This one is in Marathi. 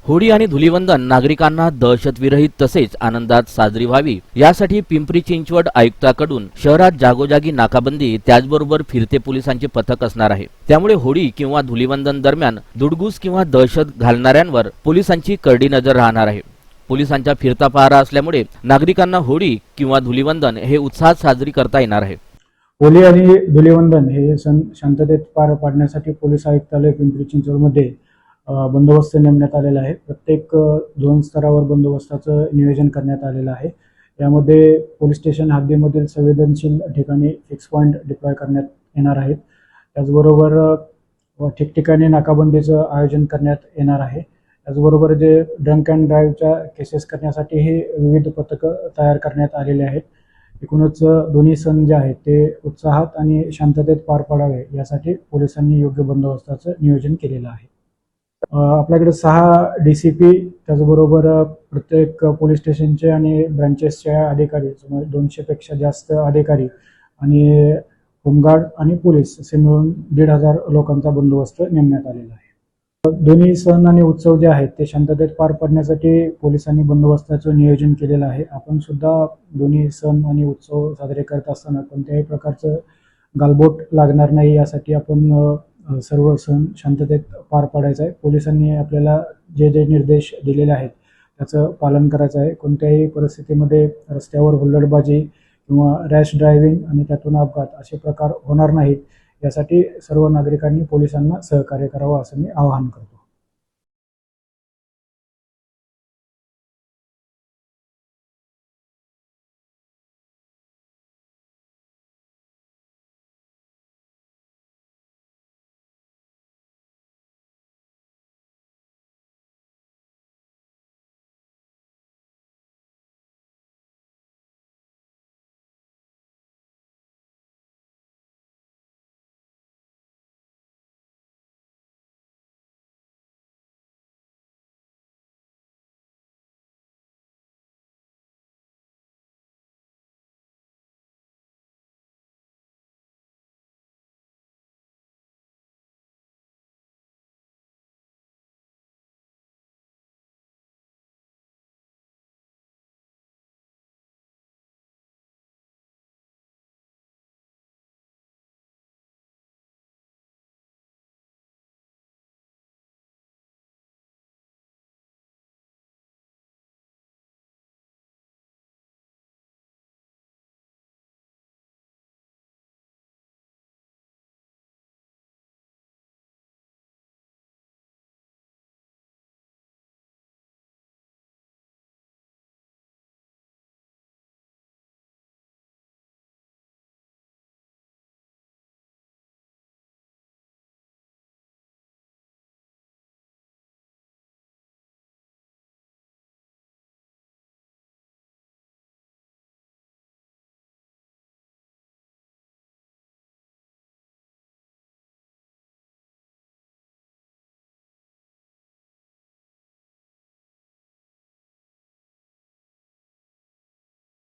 होळी आणि धुलीवंदन नागरिकांना दहशतविरहित तसेच आनंदात साजरी व्हावी यासाठी पिंपरी चिंचवड आयुक्ताकडून शहरात जागोजागी नाकाबंदी त्याचबरोबर फिरते पोलिसांचे पथक असणार आहे। त्यामुळे होळी किंवा धुलीवंदन दरम्यान दुडगूस किंवा दहशत घालणाऱ्यांवर पोलिसांची करडी नजर राहणार आहे। पोलिसांचा फिरता पहारा असल्यामुळे नागरिकांना होळी किंवा धुलीवंदन हे उत्साहात साजरी करता येणार आहे। होळी आणि धुलीवंदन हे सण शांततेत पार पाडण्यासाठी पोलीस आयुक्तालय पिंपरी चिंचवडमध्ये बंदोबस्त नेमण्यात आलेला आहे। प्रत्येक झोन स्तरावर बंदोबस्ताचं नियोजन करण्यात आलेलं आहे। यामध्ये पोलीस स्टेशन हद्दीमधील संवेदनशील ठिकाणी फिक्स पॉईंट डिप्लॉय करण्यात येणार आहेत। त्याचबरोबर ठिकठिकाणी नाकाबंदीचं आयोजन करण्यात येणार आहे। त्याचबरोबर जे ड्रंक अँड ड्राईव्हच्या केसेस करण्यासाठीही विविध पथकं तयार करण्यात आलेले आहेत। एकूणच दोन्ही सण जे आहेत ते उत्साहात आणि शांततेत पार पाडावे यासाठी पोलिसांनी योग्य बंदोबस्ताचं नियोजन केलेलं आहे। आपल्याकडे 6 DCP त्याचबरोबर प्रत्येक पोलीस स्टेशनचे आणि ब्रांचेसचे अधिकारी 200 पेक्षा जास्त अधिकारी आणि होमगार्ड आणि पोलीस असे मिळून 1,500 लोकांचा बंदोबस्त नेमण्यात आलेला आहे। दोन्ही सण आणि उत्सव जे आहेत ते शांततेत पार पाडण्यासाठी पोलिसांनी बंदोबस्ताचं नियोजन केलेलं आहे। आपण सुद्धा दोन्ही सण आणि उत्सव साजरे करत असताना कोणत्याही प्रकारचं गालबोट लागणार नाही यासाठी आपण सर्व सण शांततेत पार पाडायचा आहे। पोलिसांनी आपल्याला जे जे निर्देश दिलेले आहेत त्याचं पालन करायचं आहे। कोणत्याही परिस्थितीमध्ये रस्त्यावर हुल्लडबाजी किंवा रॅश ड्रायव्हिंग आणि त्यातून अपघात असे प्रकार होणार नाहीत यासाठी सर्व नागरिकांनी पोलिसांना सहकार्य करावं असं मी आवाहन करतो।